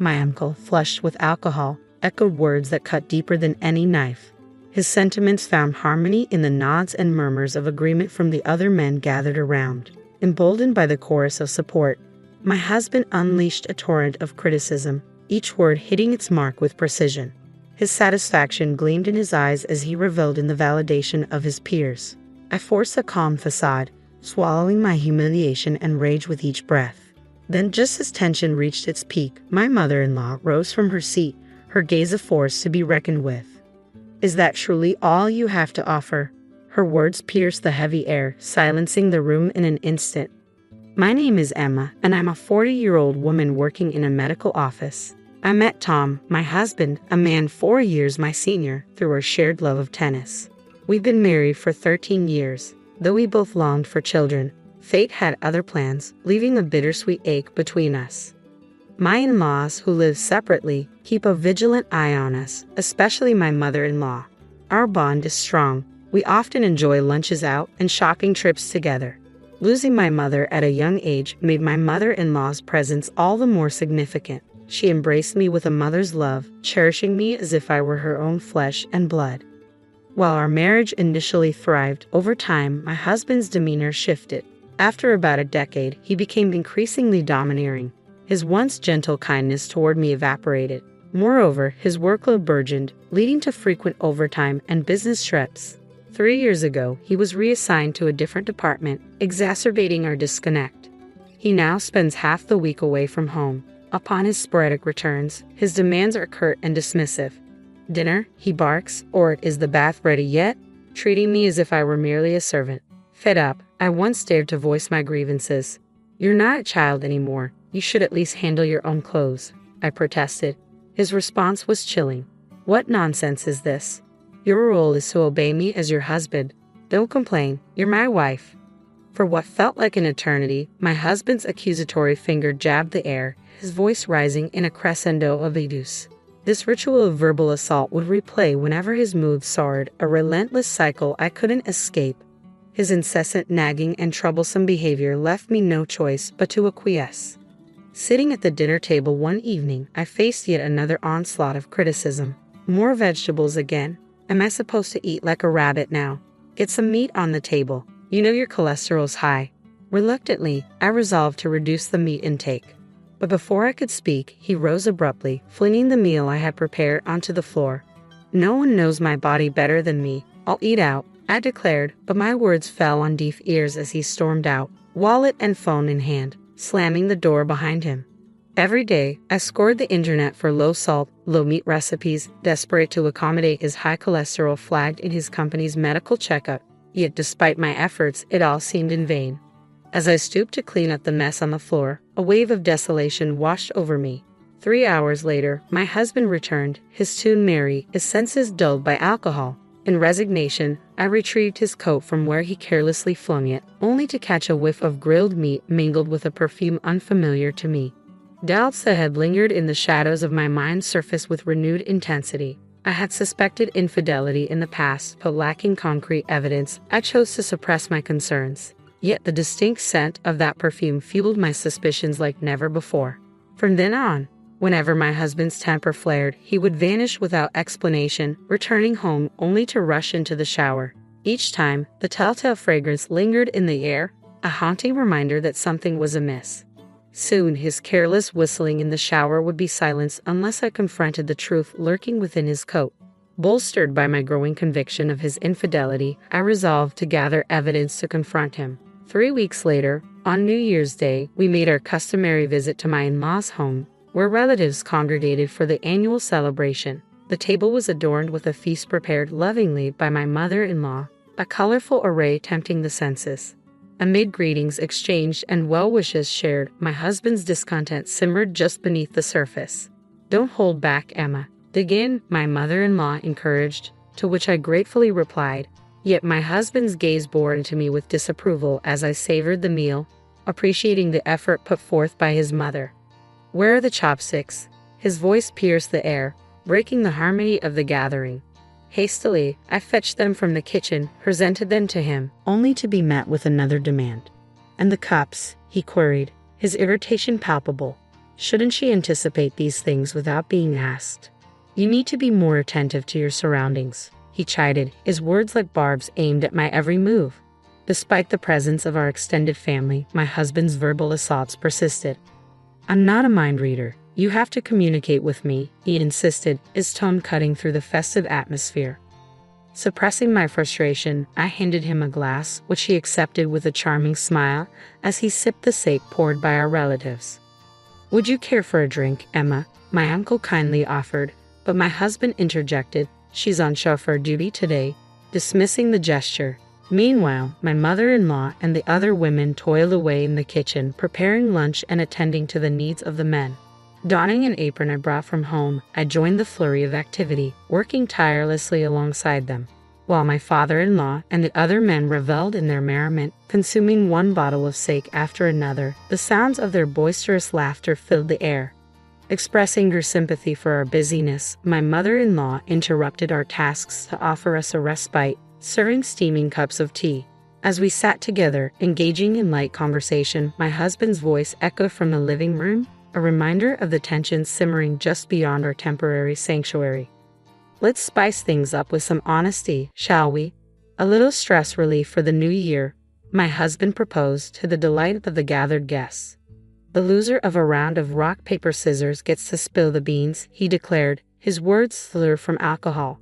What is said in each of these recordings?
My uncle, flushed with alcohol, echoed words that cut deeper than any knife. His sentiments found harmony in the nods and murmurs of agreement from the other men gathered around. Emboldened by the chorus of support, my husband unleashed a torrent of criticism, each word hitting its mark with precision. His satisfaction gleamed in his eyes as he reveled in the validation of his peers. I forced a calm facade, swallowing my humiliation and rage with each breath. Then, just as tension reached its peak, my mother-in-law rose from her seat, her gaze a force to be reckoned with. "Is that truly all you have to offer?" Her words pierced the heavy air, silencing the room in an instant. "My name is Emma, and I'm a 40-year-old woman working in a medical office. I met Tom, my husband, a man 4 years my senior, through our shared love of tennis. We've been married for 13 years. Though we both longed for children, fate had other plans, leaving a bittersweet ache between us. My in-laws, who live separately, keep a vigilant eye on us, especially my mother-in-law. Our bond is strong. We often enjoy lunches out and shopping trips together. Losing my mother at a young age made my mother-in-law's presence all the more significant. She embraced me with a mother's love, cherishing me as if I were her own flesh and blood. While our marriage initially thrived, over time, my husband's demeanor shifted. After about a decade, he became increasingly domineering. His once gentle kindness toward me evaporated. Moreover, his workload burgeoned, leading to frequent overtime and business trips. 3 years ago, he was reassigned to a different department, exacerbating our disconnect. He now spends half the week away from home. Upon his sporadic returns, his demands are curt and dismissive. "Dinner," he barks, or "Is the bath ready yet?" treating me as if I were merely a servant. Fed up, I once dared to voice my grievances. "You're not a child anymore. You should at least handle your own clothes," I protested. His response was chilling. "What nonsense is this? Your role is to obey me as your husband. Don't complain, you're my wife." For what felt like an eternity, my husband's accusatory finger jabbed the air, his voice rising in a crescendo of abuse. This ritual of verbal assault would replay whenever his mood soared, a relentless cycle I couldn't escape. His incessant nagging and troublesome behavior left me no choice but to acquiesce. Sitting at the dinner table one evening, I faced yet another onslaught of criticism. More vegetables again. Am I supposed to eat like a rabbit now? Get some meat on the table. You know your cholesterol's high. Reluctantly, I resolved to reduce the meat intake. But before I could speak, he rose abruptly, flinging the meal I had prepared onto the floor. "No one knows my body better than me. I'll eat out," I declared, but my words fell on deaf ears as he stormed out, wallet and phone in hand, slamming the door behind him. Every day, I scoured the internet for low-salt, low-meat recipes, desperate to accommodate his high cholesterol flagged in his company's medical checkup. Yet despite my efforts, it all seemed in vain. As I stooped to clean up the mess on the floor, a wave of desolation washed over me. 3 hours later, my husband returned, his tune merry, his senses dulled by alcohol. In resignation, I retrieved his coat from where he carelessly flung it, only to catch a whiff of grilled meat mingled with a perfume unfamiliar to me. Doubts that had lingered in the shadows of my mind surfaced with renewed intensity. I had suspected infidelity in the past, but lacking concrete evidence, I chose to suppress my concerns. Yet the distinct scent of that perfume fueled my suspicions like never before. From then on, whenever my husband's temper flared, he would vanish without explanation, returning home only to rush into the shower. Each time, the telltale fragrance lingered in the air, a haunting reminder that something was amiss. Soon, his careless whistling in the shower would be silenced unless I confronted the truth lurking within his coat. Bolstered by my growing conviction of his infidelity, I resolved to gather evidence to confront him. 3 weeks later, on New Year's Day, we made our customary visit to my in-laws' home, where relatives congregated for the annual celebration. The table was adorned with a feast prepared lovingly by my mother-in-law, a colorful array tempting the senses. Amid greetings exchanged and well wishes shared, my husband's discontent simmered just beneath the surface. "Don't hold back, Emma. Dig in," my mother-in-law encouraged, to which I gratefully replied. Yet my husband's gaze bored into me with disapproval as I savored the meal, appreciating the effort put forth by his mother. "Where are the chopsticks?" His voice pierced the air, breaking the harmony of the gathering. Hastily, I fetched them from the kitchen, presented them to him, only to be met with another demand. "And the cups?" he queried, his irritation palpable. Shouldn't she anticipate these things without being asked? You need to be more attentive to your surroundings, he chided, his words like barbs aimed at my every move. Despite the presence of our extended family, my husband's verbal assaults persisted. I'm not a mind reader. You have to communicate with me, he insisted, his tone cutting through the festive atmosphere. Suppressing my frustration, I handed him a glass, which he accepted with a charming smile as he sipped the sake poured by our relatives. Would you care for a drink, Emma? My uncle kindly offered, but my husband interjected, she's on chauffeur duty today, dismissing the gesture. Meanwhile, my mother-in-law and the other women toiled away in the kitchen, preparing lunch and attending to the needs of the men. Donning an apron I brought from home, I joined the flurry of activity, working tirelessly alongside them, while my father-in-law and the other men reveled in their merriment, consuming one bottle of sake after another. The sounds of their boisterous laughter filled the air. Expressing her sympathy for our busyness, my mother-in-law interrupted our tasks to offer us a respite, serving steaming cups of tea. As we sat together, engaging in light conversation, my husband's voice echoed from the living room, a reminder of the tension simmering just beyond our temporary sanctuary. Let's spice things up with some honesty, shall we? A little stress relief for the new year, my husband proposed to the delight of the gathered guests. The loser of a round of rock, paper, scissors gets to spill the beans, he declared, his words slurred from alcohol.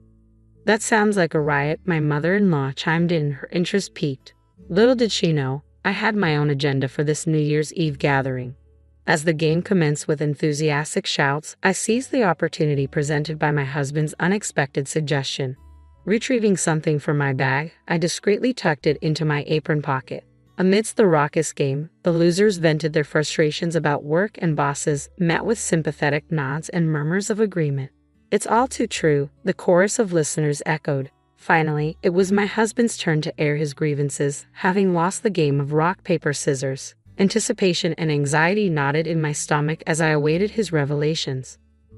That sounds like a riot, my mother-in-law chimed in, her interest piqued. Little did she know, I had my own agenda for this New Year's Eve gathering. As the game commenced with enthusiastic shouts, I seized the opportunity presented by my husband's unexpected suggestion. Retrieving something from my bag, I discreetly tucked it into my apron pocket. Amidst the raucous game, the losers vented their frustrations about work and bosses, met with sympathetic nods and murmurs of agreement. It's all too true, the chorus of listeners echoed. Finally, it was my husband's turn to air his grievances, having lost the game of rock, paper, scissors. Anticipation and anxiety knotted in my stomach as I awaited his revelations.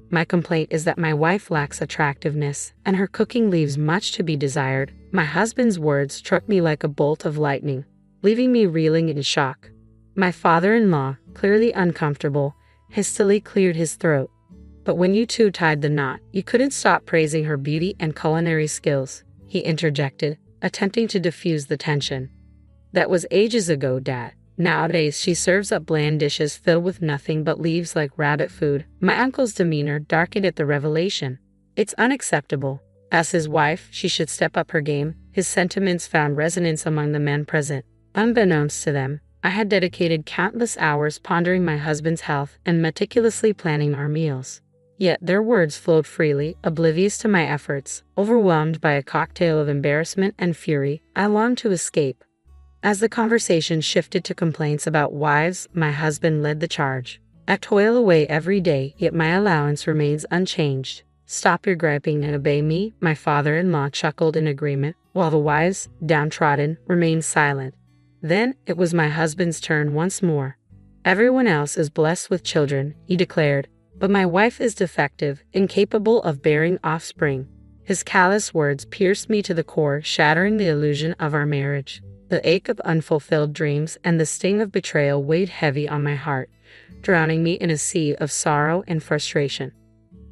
My complaint is that my wife lacks attractiveness, and her cooking leaves much to be desired. My husband's words struck me like a bolt of lightning, leaving me reeling in shock. My father-in-law, clearly uncomfortable, hastily cleared his throat. But when you two tied the knot, you couldn't stop praising her beauty and culinary skills, he interjected, attempting to diffuse the tension. That was ages ago, Dad. Nowadays, she serves up bland dishes filled with nothing but leaves like rabbit food. My uncle's demeanor darkened at the revelation. It's unacceptable. As his wife, she should step up her game. His sentiments found resonance among the men present. Unbeknownst to them, I had dedicated countless hours pondering my husband's health and meticulously planning our meals. Yet their words flowed freely, oblivious to my efforts. Overwhelmed by a cocktail of embarrassment and fury, I longed to escape. As the conversation shifted to complaints about wives, my husband led the charge. I toil away every day, yet my allowance remains unchanged. Stop your griping and obey me, my father-in-law chuckled in agreement, while the wives, downtrodden, remained silent. Then it was my husband's turn once more. Everyone else is blessed with children, he declared, but my wife is defective, incapable of bearing offspring. His callous words pierced me to the core, shattering the illusion of our marriage. The ache of unfulfilled dreams and the sting of betrayal weighed heavy on my heart, drowning me in a sea of sorrow and frustration.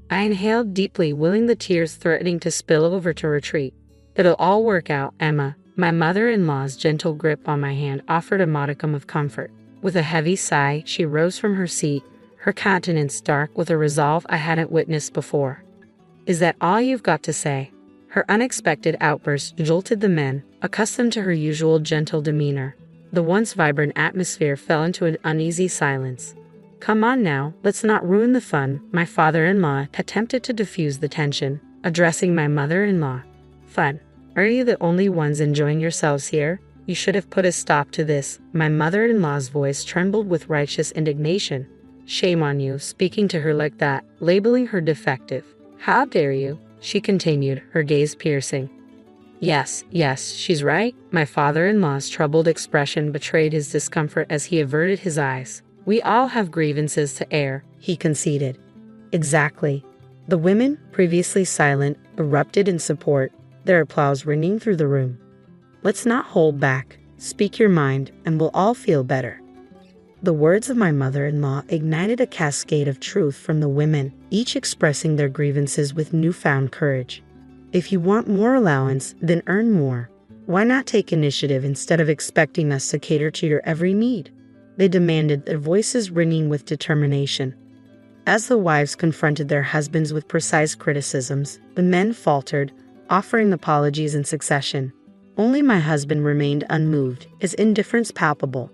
I inhaled deeply, willing the tears threatening to spill over to retreat. It'll all work out, Emma. My mother-in-law's gentle grip on my hand offered a modicum of comfort. With a heavy sigh, she rose from her seat, her countenance dark with a resolve I hadn't witnessed before. Is that all you've got to say? Her unexpected outburst jolted the men, accustomed to her usual gentle demeanor. The once vibrant atmosphere fell into an uneasy silence. Come on now, let's not ruin the fun, my father-in-law attempted to diffuse the tension, addressing my mother-in-law. Fun? Are you the only ones enjoying yourselves here? You should have put a stop to this. My mother-in-law's voice trembled with righteous indignation. Shame on you, speaking to her like that, labeling her defective. How dare you? She continued, her gaze piercing. Yes, she's right. My father-in-law's troubled expression betrayed his discomfort as he averted his eyes. We all have grievances to air, he conceded. Exactly. The women, previously silent, erupted in support, their applause ringing through the room. Let's not hold back. Speak your mind, and we'll all feel better. The words of my mother-in-law ignited a cascade of truth from the women, each expressing their grievances with newfound courage. If you want more allowance, then earn more. Why not take initiative instead of expecting us to cater to your every need? They demanded, their voices ringing with determination. As the wives confronted their husbands with precise criticisms, the men faltered, offering apologies in succession. Only my husband remained unmoved, his indifference palpable.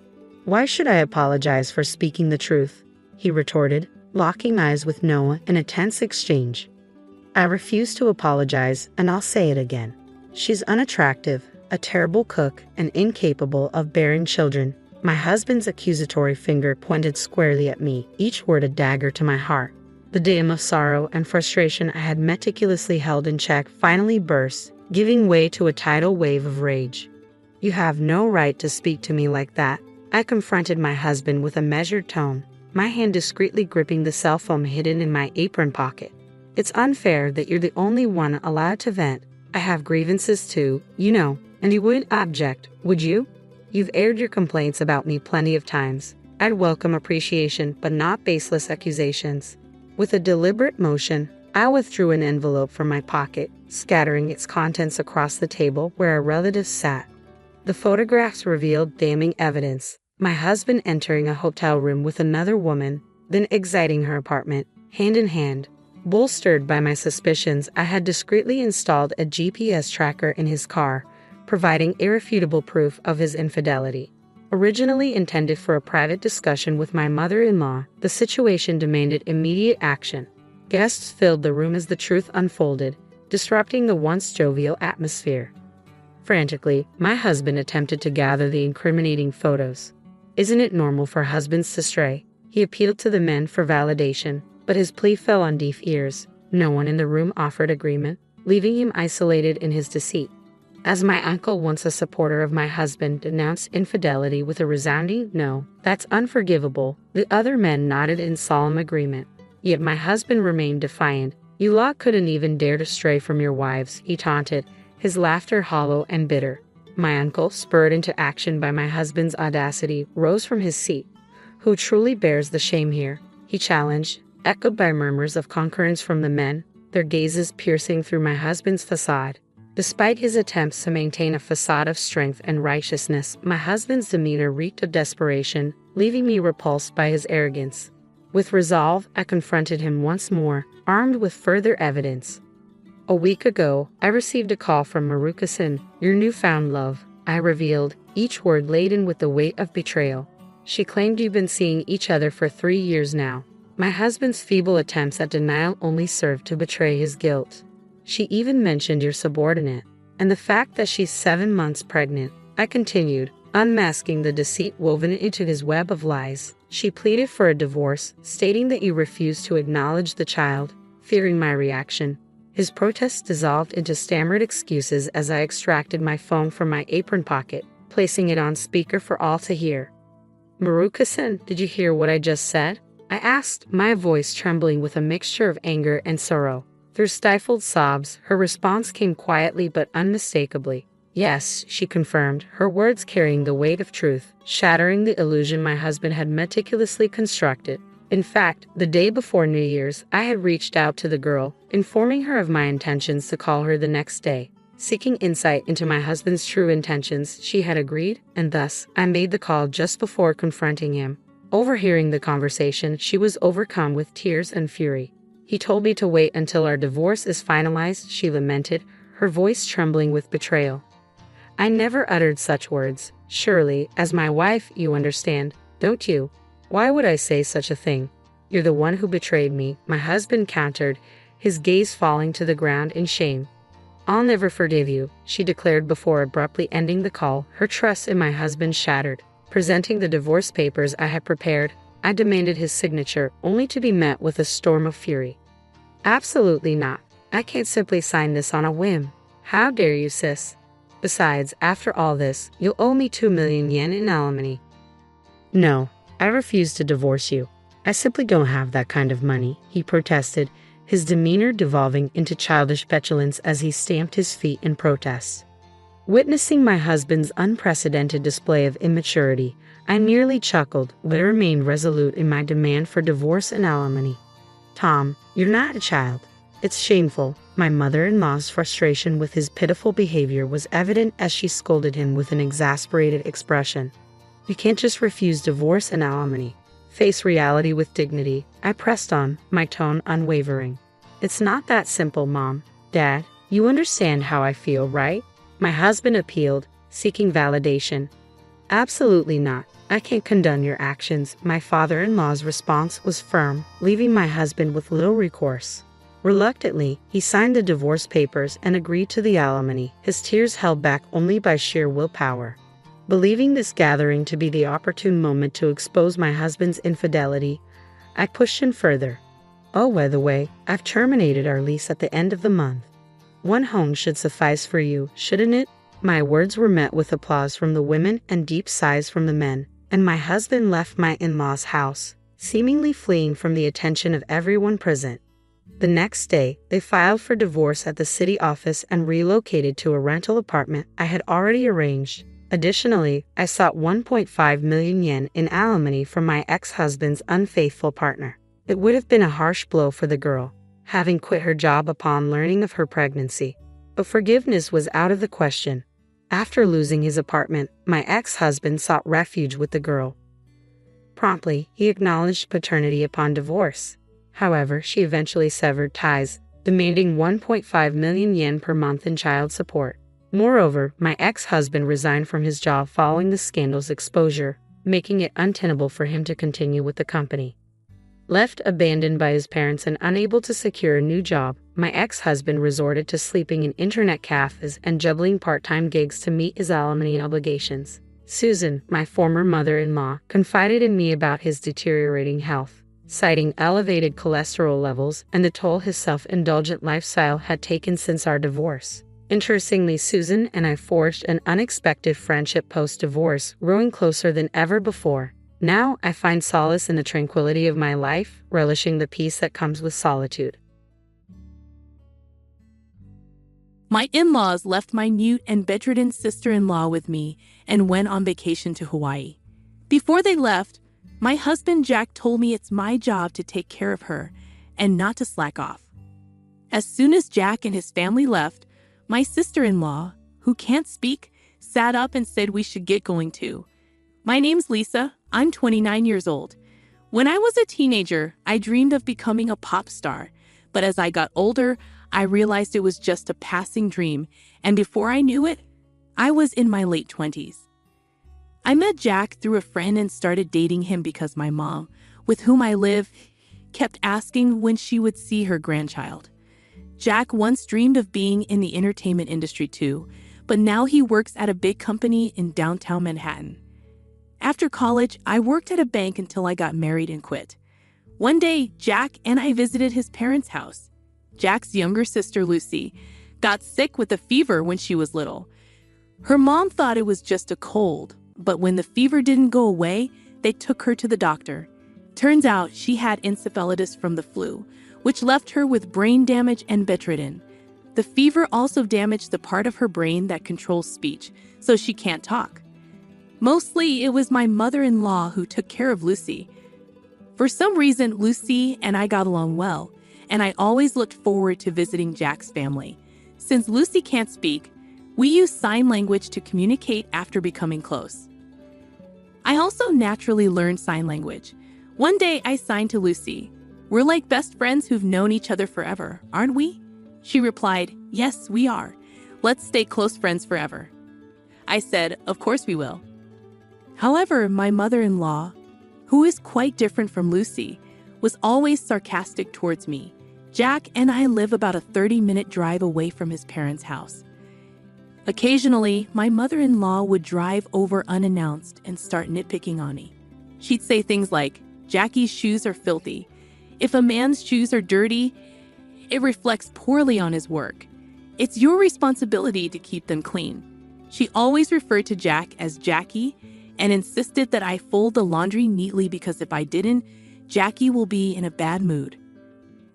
"Why should I apologize for speaking the truth?" he retorted, locking eyes with Noah in a tense exchange. "I refuse to apologize, and I'll say it again. She's unattractive, a terrible cook, and incapable of bearing children." My husband's accusatory finger pointed squarely at me, each word a dagger to my heart. The dam of sorrow and frustration I had meticulously held in check finally burst, giving way to a tidal wave of rage. "You have no right to speak to me like that," I confronted my husband with a measured tone, my hand discreetly gripping the cell phone hidden in my apron pocket. "It's unfair that you're the only one allowed to vent. I have grievances too, you know, and you wouldn't object, would you? You've aired your complaints about me plenty of times. I'd welcome appreciation, but not baseless accusations." With a deliberate motion, I withdrew an envelope from my pocket, scattering its contents across the table where our relatives sat. The photographs revealed damning evidence: my husband entering a hotel room with another woman, then exiting her apartment, hand in hand. Bolstered by my suspicions, I had discreetly installed a GPS tracker in his car, providing irrefutable proof of his infidelity. Originally intended for a private discussion with my mother-in-law, the situation demanded immediate action. Guests filled the room as the truth unfolded, disrupting the once jovial atmosphere. Frantically, my husband attempted to gather the incriminating photos. "Isn't it normal for husbands to stray?" He appealed to the men for validation, but his plea fell on deaf ears. No one in the room offered agreement, leaving him isolated in his deceit. As my uncle, once a supporter of my husband, denounced infidelity with a resounding "No, that's unforgivable," the other men nodded in solemn agreement. Yet my husband remained defiant. "You lot couldn't even dare to stray from your wives," he taunted, his laughter hollow and bitter. My uncle, spurred into action by my husband's audacity, rose from his seat. "Who truly bears the shame here?" he challenged, echoed by murmurs of concurrence from the men, their gazes piercing through my husband's facade. Despite his attempts to maintain a facade of strength and righteousness, my husband's demeanor reeked of desperation, leaving me repulsed by his arrogance. With resolve, I confronted him once more, armed with further evidence. "A week ago, I received a call from Maruka-san, your newfound love," I revealed, each word laden with the weight of betrayal. "She claimed you've been seeing each other for 3 years now." My husband's feeble attempts at denial only served to betray his guilt. "She even mentioned your subordinate, and the fact that she's 7 months pregnant," I continued, unmasking the deceit woven into his web of lies. "She pleaded for a divorce, stating that you refused to acknowledge the child." Fearing my reaction, his protests dissolved into stammered excuses as I extracted my phone from my apron pocket, placing it on speaker for all to hear. "Maruka-san, did you hear what I just said?" I asked, my voice trembling with a mixture of anger and sorrow. Through stifled sobs, her response came quietly but unmistakably. "Yes," she confirmed, her words carrying the weight of truth, shattering the illusion my husband had meticulously constructed. In fact, the day before New Year's, I had reached out to the girl, informing her of my intentions to call her the next day. Seeking insight into my husband's true intentions, she had agreed, and thus, I made the call just before confronting him. Overhearing the conversation, she was overcome with tears and fury. "He told me to wait until our divorce is finalized," she lamented, her voice trembling with betrayal. "I never uttered such words. Surely, as my wife, you understand, don't you? Why would I say such a thing? You're the one who betrayed me," my husband countered, his gaze falling to the ground in shame. "I'll never forgive you," she declared before abruptly ending the call, her trust in my husband shattered. Presenting the divorce papers I had prepared, I demanded his signature, only to be met with a storm of fury. "Absolutely not. I can't simply sign this on a whim. How dare you, sis? Besides, after all this, you'll owe me 2 million yen in alimony." "No, I refuse to divorce you. I simply don't have that kind of money," he protested, his demeanor devolving into childish petulance as he stamped his feet in protest. Witnessing my husband's unprecedented display of immaturity, I merely chuckled, but remained resolute in my demand for divorce and alimony. Tom, you're not a child. It's shameful. My mother-in-law's frustration with his pitiful behavior was evident as she scolded him with an exasperated expression. You can't just refuse divorce and alimony. Face reality with dignity. I pressed on, my tone unwavering. It's not that simple, Mom. Dad, you understand how I feel, right? My husband appealed, seeking validation. Absolutely not. I can't condone your actions. My father-in-law's response was firm, leaving my husband with little recourse. Reluctantly, he signed the divorce papers and agreed to the alimony, his tears held back only by sheer willpower. Believing this gathering to be the opportune moment to expose my husband's infidelity, I pushed him further. Oh, by the way, I've terminated our lease at the end of the month. One home should suffice for you, shouldn't it? My words were met with applause from the women and deep sighs from the men, and my husband left my in-laws' house, seemingly fleeing from the attention of everyone present. The next day, they filed for divorce at the city office and relocated to a rental apartment I had already arranged. Additionally, I sought 1.5 million yen in alimony from my ex-husband's unfaithful partner. It would have been a harsh blow for the girl, having quit her job upon learning of her pregnancy. But forgiveness was out of the question. After losing his apartment, my ex-husband sought refuge with the girl. Promptly, he acknowledged paternity upon divorce. However, she eventually severed ties, demanding 1.5 million yen per month in child support. Moreover, my ex-husband resigned from his job following the scandal's exposure, making it untenable for him to continue with the company. Left abandoned by his parents and unable to secure a new job, my ex-husband resorted to sleeping in internet cafes and juggling part-time gigs to meet his alimony obligations. Susan, my former mother-in-law, confided in me about his deteriorating health, citing elevated cholesterol levels and the toll his self-indulgent lifestyle had taken since our divorce. Interestingly, Susan and I forged an unexpected friendship post-divorce, growing closer than ever before. Now I find solace in the tranquility of my life, relishing the peace that comes with solitude. My in-laws left my mute and bedridden sister-in-law with me and went on vacation to Hawaii. Before they left, my husband Jack told me it's my job to take care of her and not to slack off. As soon as Jack and his family left, my sister-in-law, who can't speak, sat up and said we should get going too. My name's Lisa. I'm 29 years old. When I was a teenager, I dreamed of becoming a pop star. But as I got older, I realized it was just a passing dream. And before I knew it, I was in my late 20s. I met Jack through a friend and started dating him because my mom, with whom I live, kept asking when she would see her grandchild. Jack once dreamed of being in the entertainment industry too, but now he works at a big company in downtown Manhattan. After college, I worked at a bank until I got married and quit. One day, Jack and I visited his parents' house. Jack's younger sister, Lucy, got sick with a fever when she was little. Her mom thought it was just a cold, but when the fever didn't go away, they took her to the doctor. Turns out she had encephalitis from the flu, which left her with brain damage and bedridden. The fever also damaged the part of her brain that controls speech, so she can't talk. Mostly, it was my mother-in-law who took care of Lucy. For some reason, Lucy and I got along well, and I always looked forward to visiting Jack's family. Since Lucy can't speak, we use sign language to communicate after becoming close. I also naturally learned sign language. One day, I signed to Lucy. "We're like best friends who've known each other forever, aren't we?" She replied, "Yes, we are. Let's stay close friends forever." I said, "Of course we will." However, my mother-in-law, who is quite different from Lucy, was always sarcastic towards me. Jack and I live about a 30-minute drive away from his parents' house. Occasionally, my mother-in-law would drive over unannounced and start nitpicking on me. She'd say things like, "Jackie's shoes are filthy. If a man's shoes are dirty, it reflects poorly on his work. It's your responsibility to keep them clean." She always referred to Jack as Jackie and insisted that I fold the laundry neatly because if I didn't, Jackie will be in a bad mood.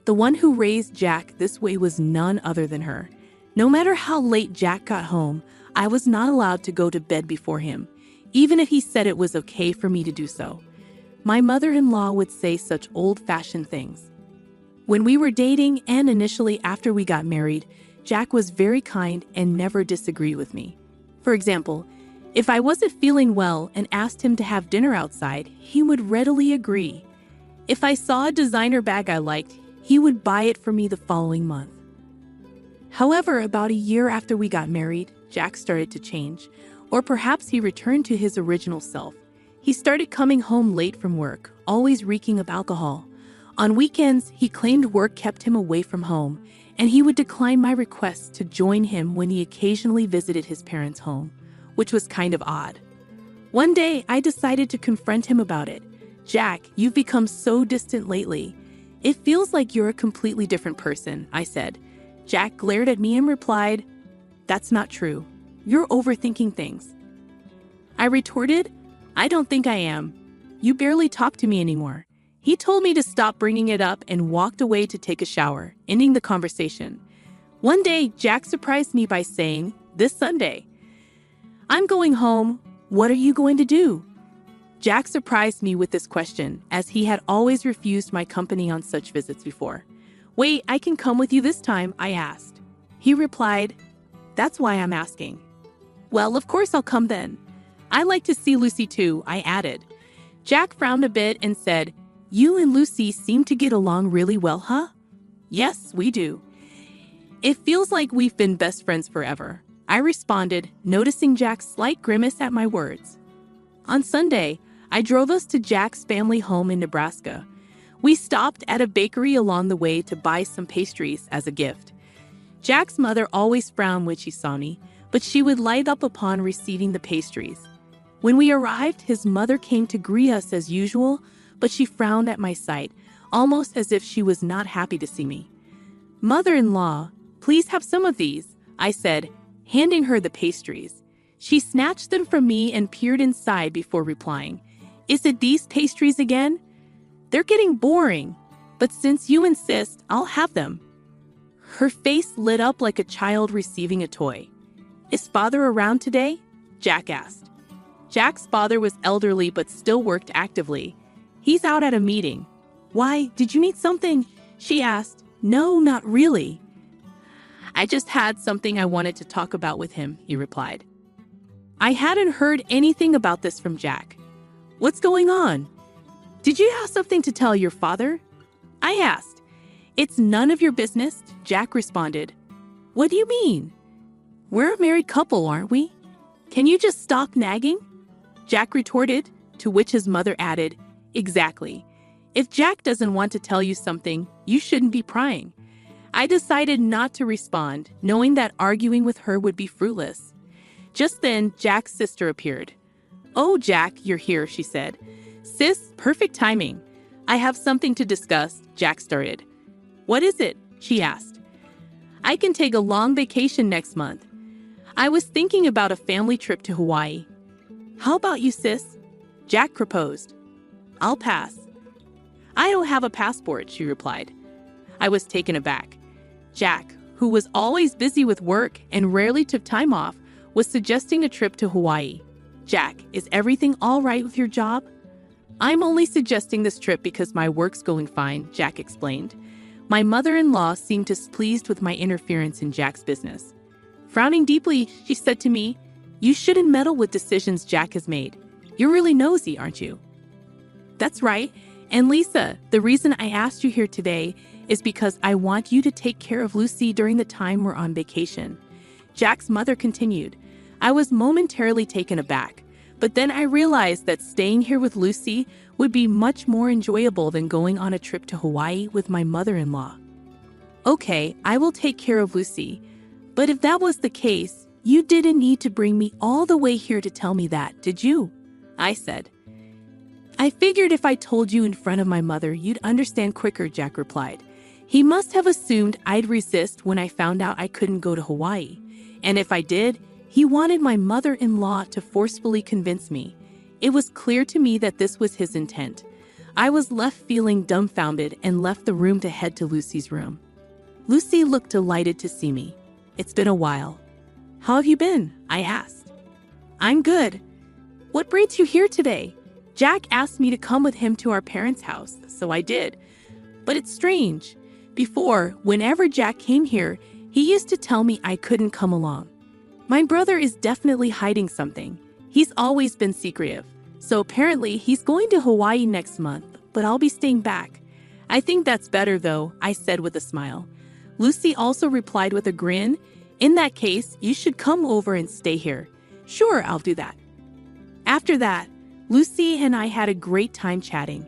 The one who raised Jack this way was none other than her. No matter how late Jack got home, I was not allowed to go to bed before him. even if he said it was okay for me to do so. My mother-in-law would say such old-fashioned things. When we were dating and initially after we got married, Jack was very kind and never disagreed with me. For example, if I wasn't feeling well and asked him to have dinner outside, he would readily agree. If I saw a designer bag I liked, he would buy it for me the following month. However, about a year after we got married, Jack started to change, or perhaps he returned to his original self. He started coming home late from work, always reeking of alcohol. On weekends, he claimed work kept him away from home, and he would decline my requests to join him when he occasionally visited his parents' home, which was kind of odd. One day, I decided to confront him about it. "Jack, you've become so distant lately. It feels like you're a completely different person," I said. Jack glared at me and replied, "That's not true. You're overthinking things." I retorted, "I don't think I am. You barely talk to me anymore." He told me to stop bringing it up and walked away to take a shower, ending the conversation. One day, Jack surprised me by saying, "This Sunday, I'm going home. What are you going to do?" Jack surprised me with this question, as he had always refused my company on such visits before. "Wait, I can come with you this time," I asked. He replied, "That's why I'm asking." "Well, of course I'll come then. I like to see Lucy too," I added. Jack frowned a bit and said, "You and Lucy seem to get along really well, huh?" "Yes, we do. It feels like we've been best friends forever," I responded, noticing Jack's slight grimace at my words. On Sunday, I drove us to Jack's family home in Nebraska. We stopped at a bakery along the way to buy some pastries as a gift. Jack's mother always frowned when she saw me, but she would light up upon receiving the pastries. When we arrived, his mother came to greet us as usual, but she frowned at my sight, almost as if she was not happy to see me. "Mother-in-law, please have some of these," I said, handing her the pastries. She snatched them from me and peered inside before replying, "Is it these pastries again? They're getting boring, but since you insist, I'll have them." Her face lit up like a child receiving a toy. "Is father around today?" Jack asked. Jack's father was elderly but still worked actively. "He's out at a meeting." "Why, did you need something?" she asked. "No, not really. I just had something I wanted to talk about with him," he replied. I hadn't heard anything about this from Jack. "What's going on? Did you have something to tell your father?" I asked. "It's none of your business," Jack responded. "What do you mean? We're a married couple, aren't we? Can you just stop nagging?" Jack retorted, to which his mother added, "Exactly. If Jack doesn't want to tell you something, you shouldn't be prying." I decided not to respond, knowing that arguing with her would be fruitless. Just then, Jack's sister appeared. "Oh, Jack, you're here," she said. "Sis, perfect timing. I have something to discuss," Jack started. "What is it?" she asked. "I can take a long vacation next month. I was thinking about a family trip to Hawaii." "How about you, sis?" Jack proposed. "I'll pass." "I don't have a passport," she replied. I was taken aback. Jack, who was always busy with work and rarely took time off, was suggesting a trip to Hawaii. "Jack, is everything all right with your job?" "I'm only suggesting this trip because my work's going fine," Jack explained. My mother-in-law seemed displeased with my interference in Jack's business. Frowning deeply, she said to me, "You shouldn't meddle with decisions Jack has made. You're really nosy, aren't you?" "That's right. And Lisa, the reason I asked you here today is because I want you to take care of Lucy during the time we're on vacation." Jack's mother continued. I was momentarily taken aback, but then I realized that staying here with Lucy would be much more enjoyable than going on a trip to Hawaii with my mother-in-law. "Okay, I will take care of Lucy. But if that was the case, you didn't need to bring me all the way here to tell me that, did you?" I said. "I figured if I told you in front of my mother, you'd understand quicker," Jack replied. He must have assumed I'd resist when I found out I couldn't go to Hawaii. And if I did, he wanted my mother-in-law to forcefully convince me. It was clear to me that this was his intent. I was left feeling dumbfounded and left the room to head to Lucy's room. Lucy looked delighted to see me. "It's been a while. How have you been?" I asked. "I'm good. "What brings you here today?" "Jack asked me to come with him to our parents' house, so I did. But it's strange. Before, whenever Jack came here, he used to tell me I couldn't come along. My brother is definitely hiding something. He's always been secretive. So apparently he's going to Hawaii next month, but I'll be staying back. I think that's better though," I said with a smile. Lucy also replied with a grin. "In that case, you should come over and stay here." "Sure, I'll do that." After that, Lucy and I had a great time chatting.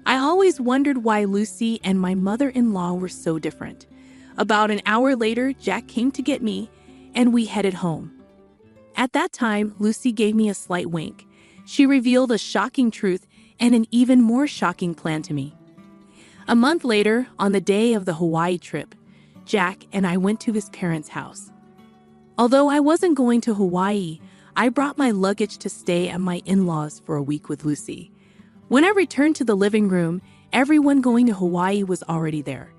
I always wondered why Lucy and my mother-in-law were so different. About an hour later, Jack came to get me, and we headed home. At that time, Lucy gave me a slight wink. She revealed a shocking truth and an even more shocking plan to me. A month later, on the day of the Hawaii trip, Jack and I went to his parents' house. Although I wasn't going to Hawaii, I brought my luggage to stay at my in-laws for a week with Lucy. When I returned to the living room, everyone going to Hawaii was already there.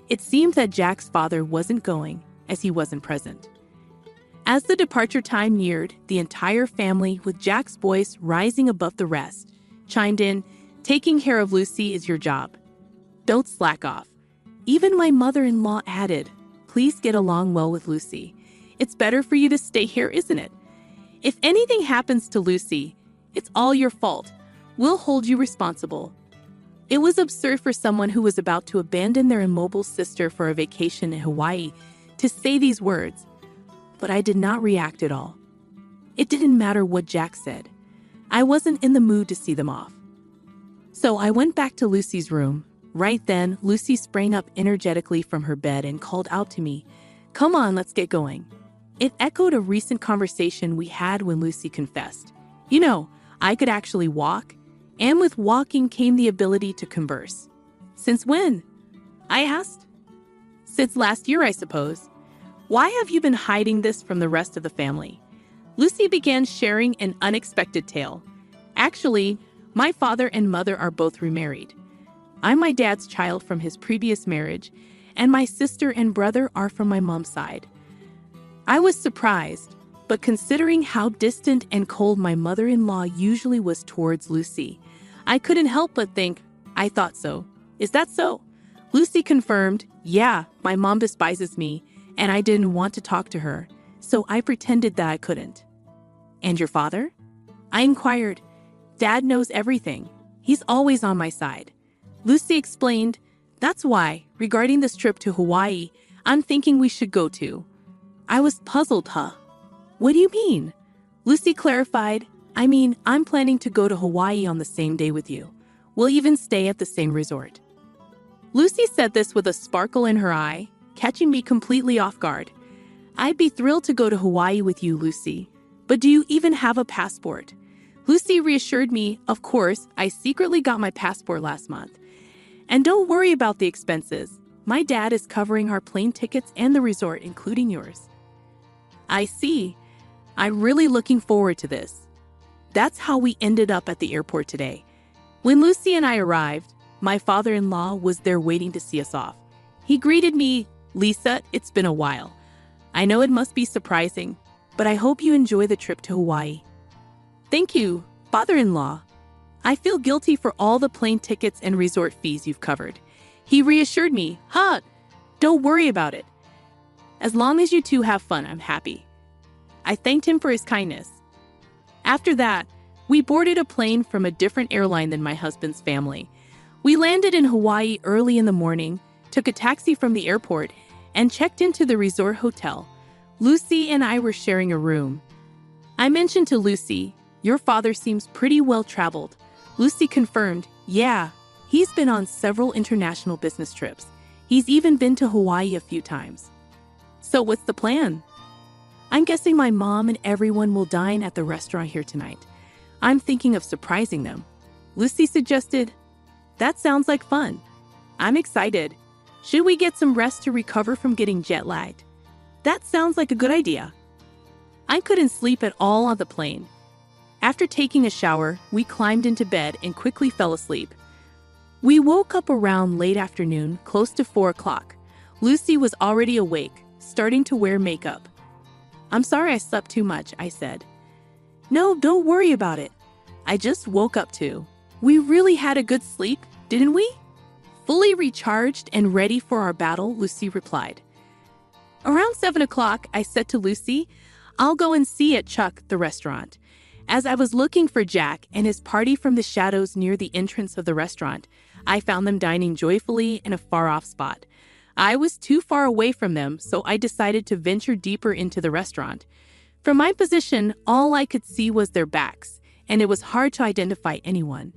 It seemed that Jack's father wasn't going, as he wasn't present. As the departure time neared, the entire family, with Jack's voice rising above the rest, chimed in, "Taking care of Lucy is your job. Don't slack off." Even my mother-in-law added, "Please get along well with Lucy. It's better for you to stay here, isn't it? If anything happens to Lucy, it's all your fault. We'll hold you responsible." It was absurd for someone who was about to abandon their immobile sister for a vacation in Hawaii to say these words, but I did not react at all. It didn't matter what Jack said. I wasn't in the mood to see them off. So I went back to Lucy's room. Right then, Lucy sprang up energetically from her bed and called out to me, "Come on, let's get going." It echoed a recent conversation we had when Lucy confessed, "You know, I could actually walk, and with walking came the ability to converse." "Since when?" I asked. "Since last year, I suppose. Why have you been hiding this from the rest of the family?" Lucy began sharing an unexpected tale. "Actually, my father and mother are both remarried. I'm my dad's child from his previous marriage, and my sister and brother are from my mom's side." I was surprised, but considering how distant and cold my mother-in-law usually was towards Lucy, I couldn't help but think, "I thought so. Is that so?" Lucy confirmed, "Yeah, my mom despises me, and I didn't want to talk to her, so I pretended that I couldn't." "And your father?" I inquired. "Dad knows everything. He's always on my side." Lucy explained, "That's why, regarding this trip to Hawaii, I'm thinking we should go to." I was puzzled, "What do you mean?" Lucy clarified, "I mean, I'm planning to go to Hawaii on the same day with you. We'll even stay at the same resort." Lucy said this with a sparkle in her eye, catching me completely off guard. "I'd be thrilled to go to Hawaii with you, Lucy. But do you even have a passport?" Lucy reassured me, "Of course, I secretly got my passport last month. And don't worry about the expenses. My dad is covering our plane tickets and the resort, including yours." "I see. I'm really looking forward to this." That's how we ended up at the airport today. When Lucy and I arrived, my father-in-law was there waiting to see us off. He greeted me, "Lisa, it's been a while. I know it must be surprising, but I hope you enjoy the trip to Hawaii." "Thank you, father-in-law. I feel guilty for all the plane tickets and resort fees you've covered." He reassured me, "Don't worry about it. As long as you two have fun, I'm happy." I thanked him for his kindness. After that, we boarded a plane from a different airline than my husband's family. We landed in Hawaii early in the morning, took a taxi from the airport, and checked into the resort hotel. Lucy and I were sharing a room. I mentioned to Lucy, "Your father seems pretty well traveled." Lucy confirmed, "Yeah, he's been on several international business trips. He's even been to Hawaii a few times." "So what's the plan?" "I'm guessing my mom and everyone will dine at the restaurant here tonight. I'm thinking of surprising them." Lucy suggested, "That sounds like fun. I'm excited. Should we get some rest to recover from getting jet-lagged?" "That sounds like a good idea." I couldn't sleep at all on the plane. After taking a shower, we climbed into bed and quickly fell asleep. We woke up around late afternoon, close to 4 o'clock. Lucy was already awake, starting to wear makeup. "I'm sorry I slept too much," I said. "No, don't worry about it. I just woke up too. We really had a good sleep, didn't we? Fully recharged and ready for our battle, Lucy replied. Around 7 o'clock, I said to Lucy, I'll go and see at Chuck, the restaurant. As I was looking for Jack and his party from the shadows near the entrance of the restaurant, I found them dining joyfully in a far-off spot. I was too far away from them, so I decided to venture deeper into the restaurant. From my position, all I could see was their backs, and it was hard to identify anyone.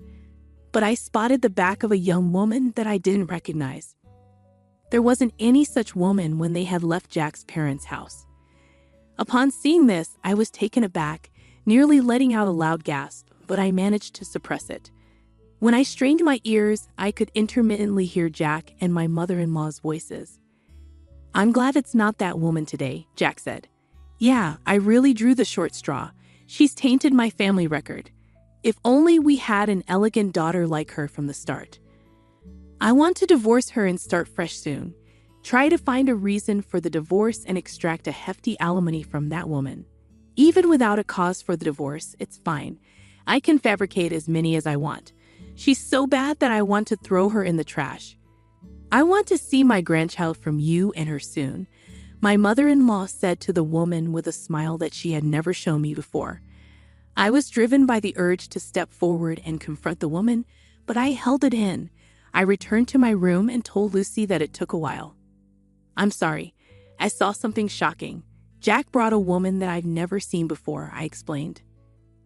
But I spotted the back of a young woman that I didn't recognize. There wasn't any such woman when they had left Jack's parents' house. Upon seeing this, I was taken aback, nearly letting out a loud gasp, but I managed to suppress it. When I strained my ears, I could intermittently hear Jack and my mother-in-law's voices. I'm glad it's not that woman today, Jack said. Yeah, I really drew the short straw. She's tainted my family record. If only we had an elegant daughter like her from the start. I want to divorce her and start fresh soon. Try to find a reason for the divorce and extract a hefty alimony from that woman. Even without a cause for the divorce, it's fine. I can fabricate as many as I want. She's so bad that I want to throw her in the trash. I want to see my grandchild from you and her soon, my mother-in-law said to the woman with a smile that she had never shown me before. I was driven by the urge to step forward and confront the woman, but I held it in. I returned to my room and told Lucy that it took a while. I'm sorry. I saw something shocking. Jack brought a woman that I've never seen before, I explained.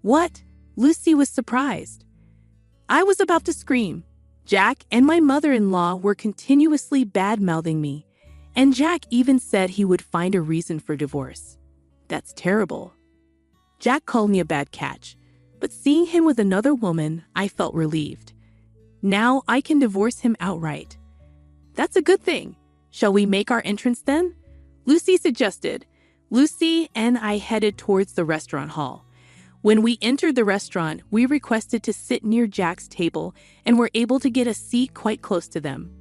What? Lucy was surprised. I was about to scream. Jack and my mother-in-law were continuously bad-mouthing me, and Jack even said he would find a reason for divorce. That's terrible. Jack called me a bad catch, but seeing him with another woman, I felt relieved. Now I can divorce him outright. That's a good thing. Shall we make our entrance then? Lucy suggested. Lucy and I headed towards the restaurant hall. When we entered the restaurant, we requested to sit near Jack's table and were able to get a seat quite close to them.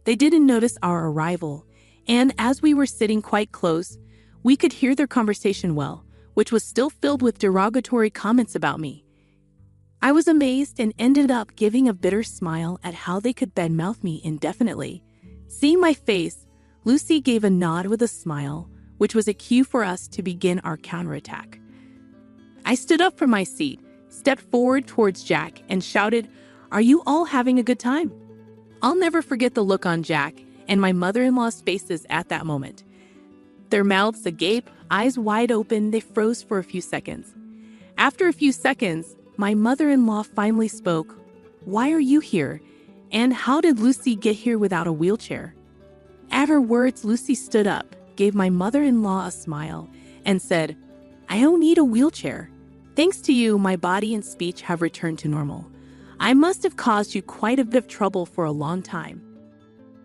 They didn't notice our arrival, and as we were sitting quite close, we could hear their conversation well, which was still filled with derogatory comments about me. I was amazed and ended up giving a bitter smile at how they could badmouth me indefinitely. Seeing my face, Lucy gave a nod with a smile, which was a cue for us to begin our counterattack. I stood up from my seat, stepped forward towards Jack, and shouted, "Are you all having a good time?" I'll never forget the look on Jack and my mother-in-law's faces at that moment. Their mouths agape, eyes wide open, they froze for a few seconds. After a few seconds, my mother-in-law finally spoke. "Why are you here? And how did Lucy get here without a wheelchair?" At her words, Lucy stood up, gave my mother-in-law a smile, and said, "I don't need a wheelchair. Thanks to you, my body and speech have returned to normal. I must have caused you quite a bit of trouble for a long time."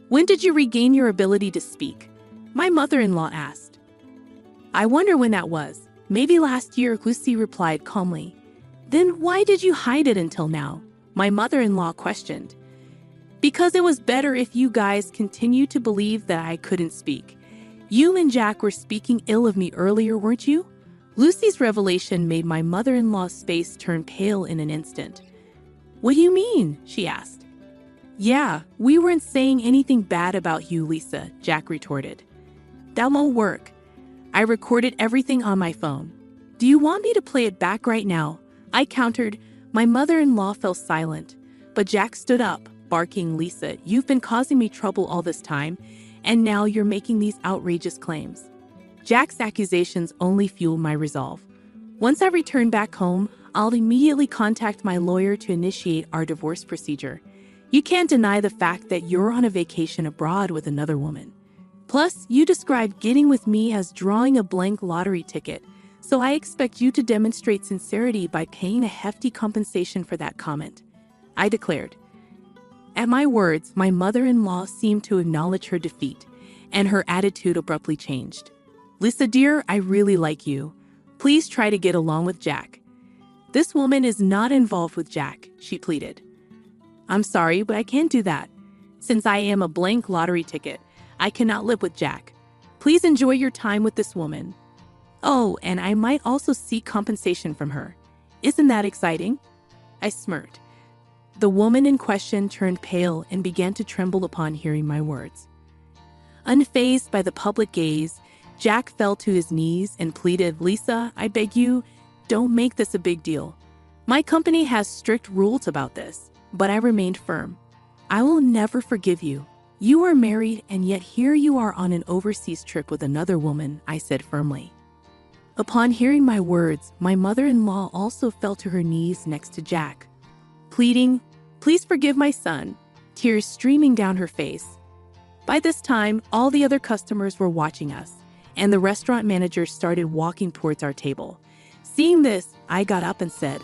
"When did you regain your ability to speak?" my mother-in-law asked. "I wonder when that was. Maybe last year," Lucy replied calmly. "Then why did you hide it until now?" my mother-in-law questioned. "Because it was better if you guys continued to believe that I couldn't speak. You and Jack were speaking ill of me earlier, weren't you?" Lucy's revelation made my mother-in-law's face turn pale in an instant. "What do you mean?" she asked. "Yeah, we weren't saying anything bad about you, Lisa," Jack retorted. "That won't work. I recorded everything on my phone. Do you want me to play it back right now?" I countered. My mother-in-law fell silent, but Jack stood up, barking, "Lisa, you've been causing me trouble all this time, and now you're making these outrageous claims." Jack's accusations only fueled my resolve. Once I return back home, I'll immediately contact my lawyer to initiate our divorce procedure. You can't deny the fact that you're on a vacation abroad with another woman. Plus, you described getting with me as drawing a blank lottery ticket, so I expect you to demonstrate sincerity by paying a hefty compensation for that comment, I declared. At my words, my mother-in-law seemed to acknowledge her defeat, and her attitude abruptly changed. "Lisa, dear, I really like you. Please try to get along with Jack." "This woman is not involved with Jack," she pleaded. "I'm sorry, but I can't do that. Since I am a blank lottery ticket, I cannot live with Jack. Please enjoy your time with this woman. Oh, and I might also seek compensation from her. Isn't that exciting?" I smirked. The woman in question turned pale and began to tremble upon hearing my words. Unfazed by the public gaze, Jack fell to his knees and pleaded, "Lisa, I beg you, don't make this a big deal. My company has strict rules about this." But I remained firm. "I will never forgive you. You are married, and yet here you are on an overseas trip with another woman," I said firmly. Upon hearing my words, my mother-in-law also fell to her knees next to Jack, pleading, "Please forgive my son," tears streaming down her face. By this time, all the other customers were watching us, and the restaurant manager started walking towards our table. Seeing this, I got up and said,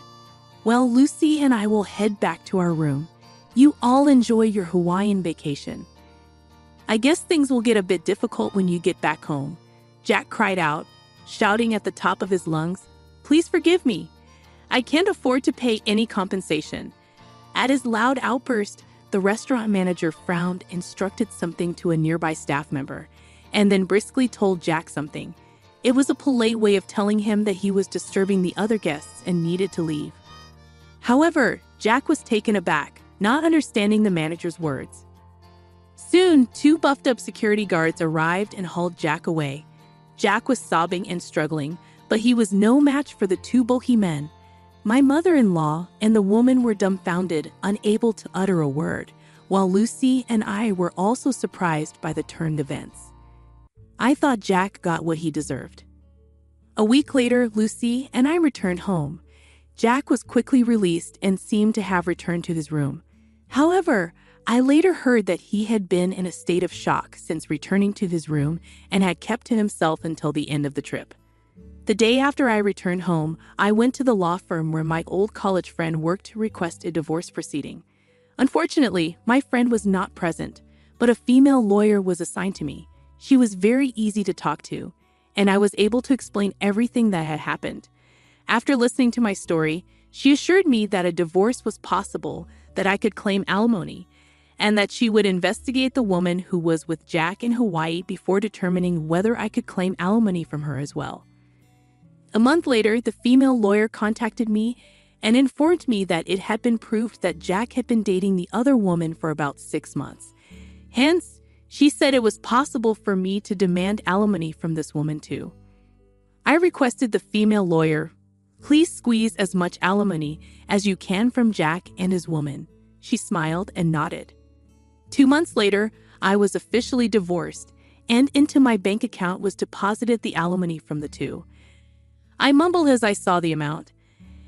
"Well, Lucy and I will head back to our room. You all enjoy your Hawaiian vacation. I guess things will get a bit difficult when you get back home." Jack cried out, shouting at the top of his lungs, "Please forgive me. I can't afford to pay any compensation." At his loud outburst, the restaurant manager frowned, instructed something to a nearby staff member, and then briskly told Jack something. It was a polite way of telling him that he was disturbing the other guests and needed to leave. However, Jack was taken aback, not understanding the manager's words. Soon, 2 buffed-up security guards arrived and hauled Jack away. Jack was sobbing and struggling, but he was no match for the 2 bulky men. My mother-in-law and the woman were dumbfounded, unable to utter a word, while Lucy and I were also surprised by the turned events. I thought Jack got what he deserved. A week later, Lucy and I returned home. Jack was quickly released and seemed to have returned to his room. However, I later heard that he had been in a state of shock since returning to his room and had kept to himself until the end of the trip. The day after I returned home, I went to the law firm where my old college friend worked to request a divorce proceeding. Unfortunately, my friend was not present, but a female lawyer was assigned to me. She was very easy to talk to, and I was able to explain everything that had happened. After listening to my story, she assured me that a divorce was possible, that I could claim alimony, and that she would investigate the woman who was with Jack in Hawaii before determining whether I could claim alimony from her as well. A month later, the female lawyer contacted me and informed me that it had been proved that Jack had been dating the other woman for about 6 months. Hence, she said it was possible for me to demand alimony from this woman too. I requested the female lawyer, "Please squeeze as much alimony as you can from Jack and his woman." She smiled and nodded. 2 months later, I was officially divorced, and into my bank account was deposited the alimony from the 2. I mumbled as I saw the amount,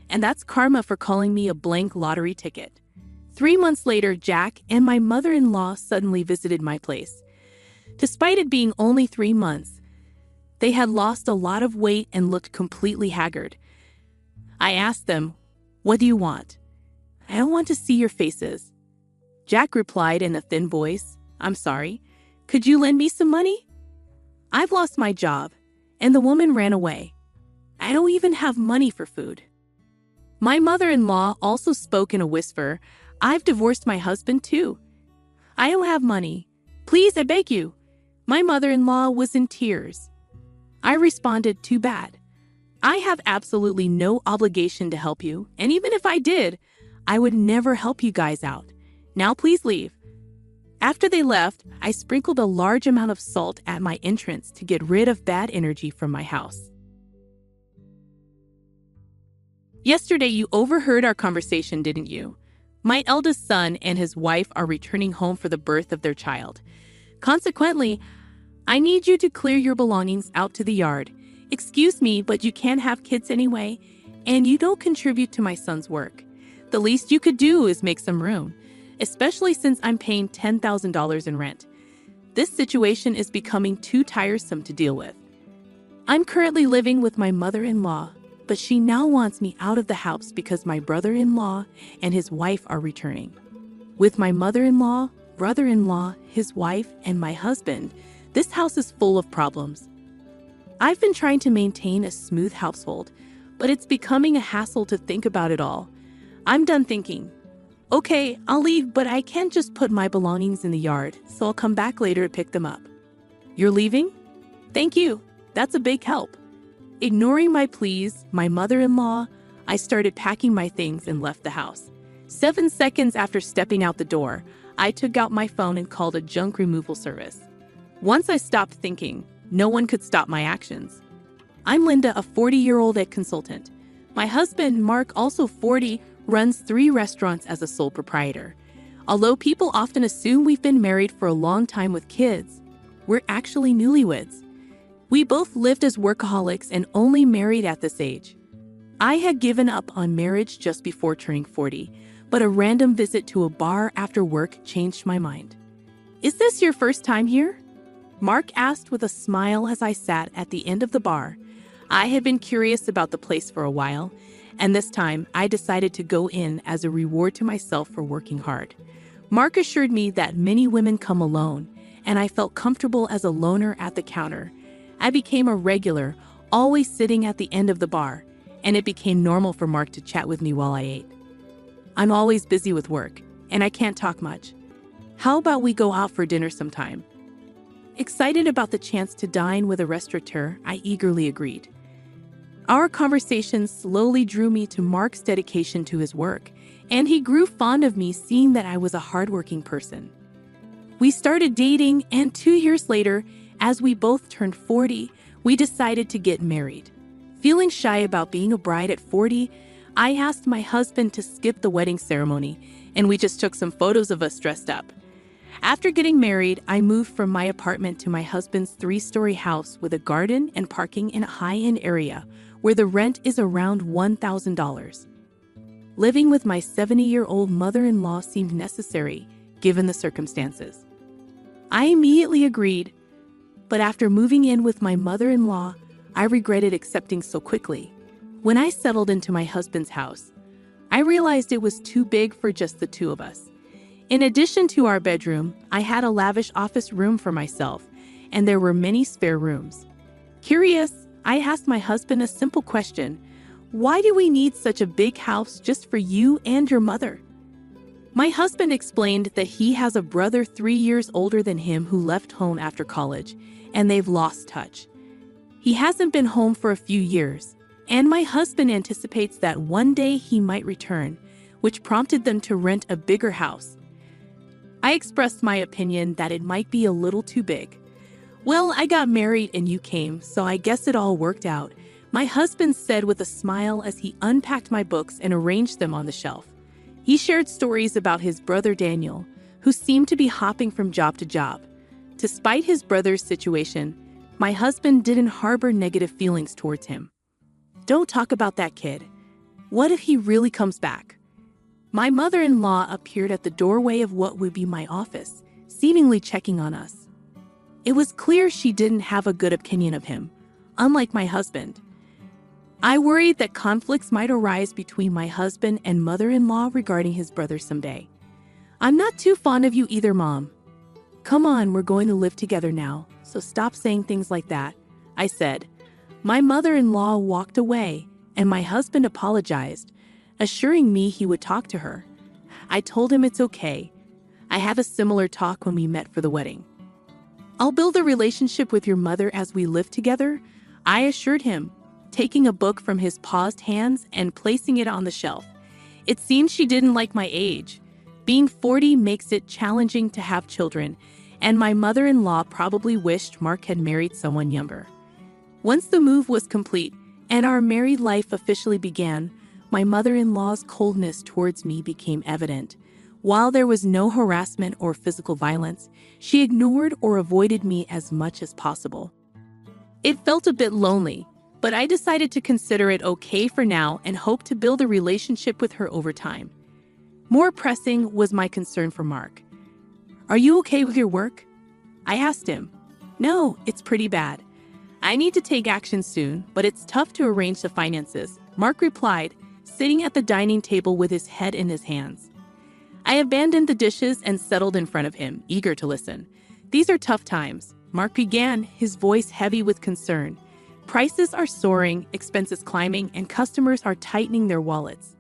and that's karma for calling me a blank lottery ticket. 3 months later, Jack and my mother-in-law suddenly visited my place. Despite it being only 3 months, they had lost a lot of weight and looked completely haggard. I asked them, "What do you want?" "I don't want to see your faces." Jack replied in a thin voice, "I'm sorry. Could you lend me some money? I've lost my job," and the woman ran away. "I don't even have money for food." My mother-in-law also spoke in a whisper, "I've divorced my husband too. I don't have money. Please, I beg you." My mother-in-law was in tears. I responded, "Too bad. I have absolutely no obligation to help you, and even if I did, I would never help you guys out. Now please leave." After they left, I sprinkled a large amount of salt at my entrance to get rid of bad energy from my house. Yesterday, you overheard our conversation, didn't you? My eldest son and his wife are returning home for the birth of their child. Consequently, I need you to clear your belongings out to the yard. Excuse me, but you can't have kids anyway, and you don't contribute to my son's work. The least you could do is make some room, especially since I'm paying $10,000 in rent. This situation is becoming too tiresome to deal with. I'm currently living with my mother-in-law, but she now wants me out of the house because my brother-in-law and his wife are returning. With my mother-in-law, brother-in-law, his wife, and my husband, this house is full of problems. I've been trying to maintain a smooth household, but it's becoming a hassle to think about it all. I'm done thinking. Okay, I'll leave, but I can't just put my belongings in the yard, so I'll come back later to pick them up. You're leaving? Thank you. That's a big help. Ignoring my pleas, my mother-in-law, I started packing my things and left the house. 7 seconds after stepping out the door, I took out my phone and called a junk removal service. Once I stopped thinking, no one could stop my actions. I'm Linda, a 40-year-old egg consultant. My husband, Mark, also 40, runs 3 restaurants as a sole proprietor. Although people often assume we've been married for a long time with kids, we're actually newlyweds. We both lived as workaholics and only married at this age. I had given up on marriage just before turning 40, but a random visit to a bar after work changed my mind. "Is this your first time here?" Mark asked with a smile as I sat at the end of the bar. I had been curious about the place for a while, and this time I decided to go in as a reward to myself for working hard. Mark assured me that many women come alone, and I felt comfortable as a loner at the counter. I became a regular, always sitting at the end of the bar, and it became normal for Mark to chat with me while I ate. I'm always busy with work, and I can't talk much. How about we go out for dinner sometime? Excited about the chance to dine with a restaurateur, I eagerly agreed. Our conversation slowly drew me to Mark's dedication to his work, and he grew fond of me seeing that I was a hardworking person. We started dating, and 2 years later, as we both turned 40, we decided to get married. Feeling shy about being a bride at 40, I asked my husband to skip the wedding ceremony, and we just took some photos of us dressed up. After getting married, I moved from my apartment to my husband's 3-story house with a garden and parking in a high-end area where the rent is around $1,000. Living with my 70-year-old mother-in-law seemed necessary, given the circumstances. I immediately agreed, but after moving in with my mother-in-law, I regretted accepting so quickly. When I settled into my husband's house, I realized it was too big for just the 2 of us. In addition to our bedroom, I had a lavish office room for myself, and there were many spare rooms. Curious, I asked my husband a simple question: why do we need such a big house just for you and your mother? My husband explained that he has a brother 3 years older than him who left home after college, and they've lost touch. He hasn't been home for a few years, and my husband anticipates that one day he might return, which prompted them to rent a bigger house. I expressed my opinion that it might be a little too big. "Well, I got married and you came, so I guess it all worked out," my husband said with a smile as he unpacked my books and arranged them on the shelf. He shared stories about his brother Daniel, who seemed to be hopping from job to job. Despite his brother's situation, my husband didn't harbor negative feelings towards him. "Don't talk about that kid. What if he really comes back?" My mother-in-law appeared at the doorway of what would be my office, seemingly checking on us. It was clear she didn't have a good opinion of him, unlike my husband. I worried that conflicts might arise between my husband and mother-in-law regarding his brother someday. "I'm not too fond of you either, Mom." "Come on, we're going to live together now, so stop saying things like that," I said. My mother-in-law walked away, and my husband apologized, assuring me he would talk to her. I told him it's okay. I had a similar talk when we met for the wedding. "I'll build a relationship with your mother as we live together," I assured him, taking a book from his paused hands and placing it on the shelf. It seemed she didn't like my age. Being 40 makes it challenging to have children, and my mother-in-law probably wished Mark had married someone younger. Once the move was complete and our married life officially began, my mother-in-law's coldness towards me became evident. While there was no harassment or physical violence, she ignored or avoided me as much as possible. It felt a bit lonely, but I decided to consider it okay for now and hope to build a relationship with her over time. More pressing was my concern for Mark. "Are you okay with your work?" I asked him. "No, it's pretty bad. I need to take action soon, but it's tough to arrange the finances," Mark replied, sitting at the dining table with his head in his hands. I abandoned the dishes and settled in front of him, eager to listen. "These are tough times," Mark began, his voice heavy with concern. "Prices are soaring, expenses climbing, and customers are tightening their wallets.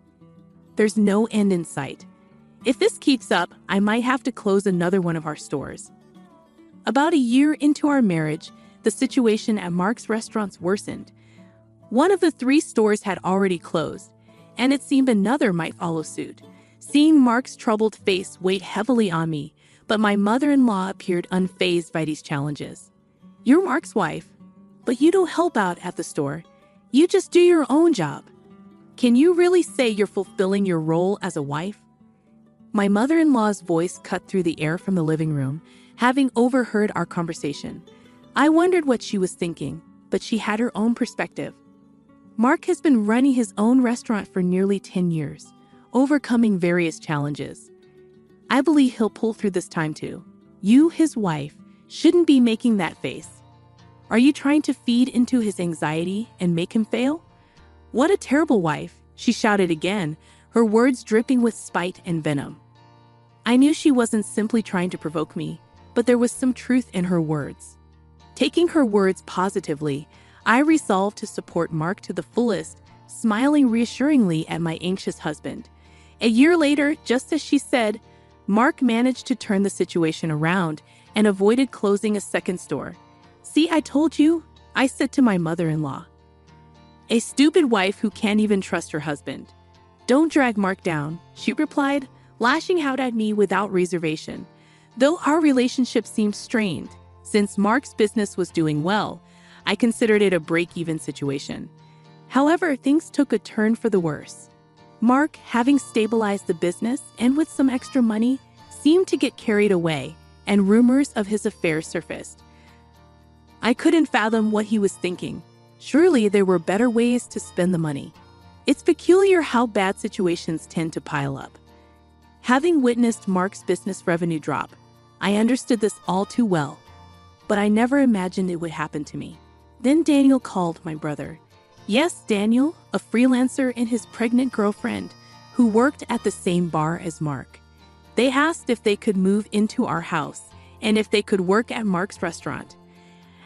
There's no end in sight. If this keeps up, I might have to close another one of our stores." About a year into our marriage, the situation at Mark's restaurants worsened. One of the 3 stores had already closed, and it seemed another might follow suit. Seeing Mark's troubled face weighed heavily on me, but my mother-in-law appeared unfazed by these challenges. "You're Mark's wife, but you don't help out at the store. You just do your own job. Can you really say you're fulfilling your role as a wife?" My mother-in-law's voice cut through the air from the living room, having overheard our conversation. I wondered what she was thinking, but she had her own perspective. Mark has been running his own restaurant for nearly 10 years, overcoming various challenges. I believe he'll pull through this time too. You, his wife, shouldn't be making that face. Are you trying to feed into his anxiety and make him fail? "What a terrible wife," she shouted again, her words dripping with spite and venom. I knew she wasn't simply trying to provoke me, but there was some truth in her words. Taking her words positively, I resolved to support Mark to the fullest, smiling reassuringly at my anxious husband. A year later, just as she said, Mark managed to turn the situation around and avoided closing a second store. "See, I told you," I said to my mother-in-law. "A stupid wife who can't even trust her husband. Don't drag Mark down," she replied, lashing out at me without reservation. Though our relationship seemed strained, since Mark's business was doing well, I considered it a break-even situation. However, things took a turn for the worse. Mark, having stabilized the business and with some extra money, seemed to get carried away, and rumors of his affair surfaced. I couldn't fathom what he was thinking. Surely there were better ways to spend the money. It's peculiar how bad situations tend to pile up. Having witnessed Mark's business revenue drop, I understood this all too well, but I never imagined it would happen to me. Then Daniel called, my brother. Yes, Daniel, a freelancer, and his pregnant girlfriend, who worked at the same bar as Mark. They asked if they could move into our house and if they could work at Mark's restaurant.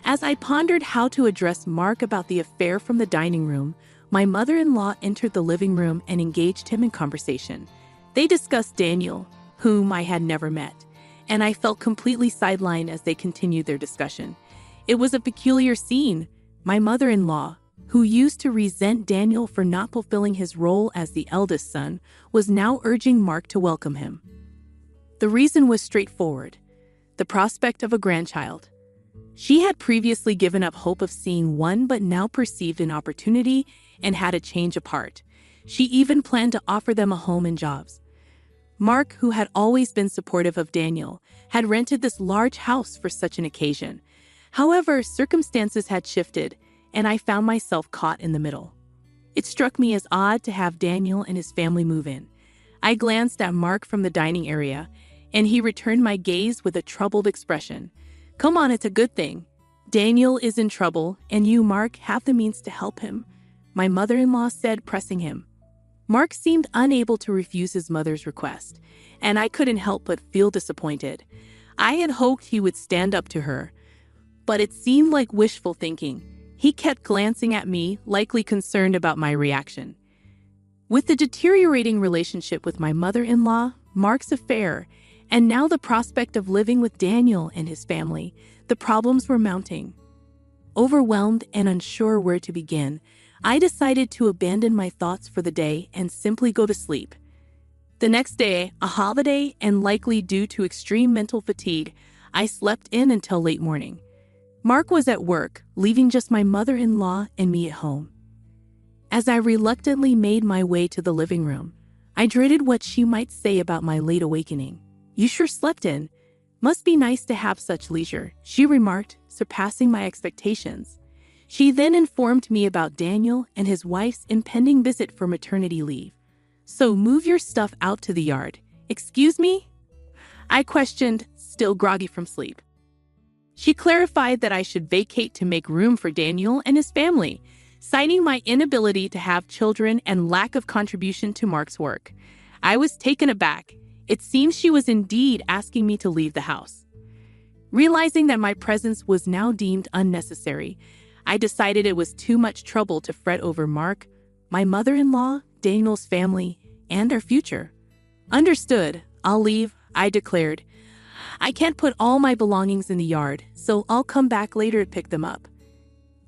As I pondered how to address Mark about the affair from the dining room, my mother-in-law entered the living room and engaged him in conversation. They discussed Daniel, whom I had never met, and I felt completely sidelined as they continued their discussion. It was a peculiar scene. My mother-in-law, who used to resent Daniel for not fulfilling his role as the eldest son, was now urging Mark to welcome him. The reason was straightforward: the prospect of a grandchild. She had previously given up hope of seeing one, but now perceived an opportunity and had a change of heart. She even planned to offer them a home and jobs. Mark, who had always been supportive of Daniel, had rented this large house for such an occasion. However, circumstances had shifted, and I found myself caught in the middle. It struck me as odd to have Daniel and his family move in. I glanced at Mark from the dining area, and he returned my gaze with a troubled expression. Come on, it's a good thing. Daniel is in trouble, and you, Mark, have the means to help him, my mother-in-law said, pressing him. Mark seemed unable to refuse his mother's request, and I couldn't help but feel disappointed. I had hoped he would stand up to her, but it seemed like wishful thinking. He kept glancing at me, likely concerned about my reaction. With the deteriorating relationship with my mother-in-law, Mark's affair, and now the prospect of living with Daniel and his family, the problems were mounting. Overwhelmed and unsure where to begin, I decided to abandon my thoughts for the day and simply go to sleep. The next day, a holiday and likely due to extreme mental fatigue, I slept in until late morning. Mark was at work, leaving just my mother-in-law and me at home. As I reluctantly made my way to the living room, I dreaded what she might say about my late awakening. You sure slept in. Must be nice to have such leisure, she remarked, surpassing my expectations. She then informed me about Daniel and his wife's impending visit for maternity leave. So move your stuff out to the yard. Excuse me? I questioned, still groggy from sleep. She clarified that I should vacate to make room for Daniel and his family, citing my inability to have children and lack of contribution to Mark's work. I was taken aback. It seemed she was indeed asking me to leave the house. Realizing that my presence was now deemed unnecessary, I decided it was too much trouble to fret over Mark, my mother-in-law, Daniel's family, and our future. Understood, I'll leave, I declared. I can't put all my belongings in the yard, so I'll come back later to pick them up.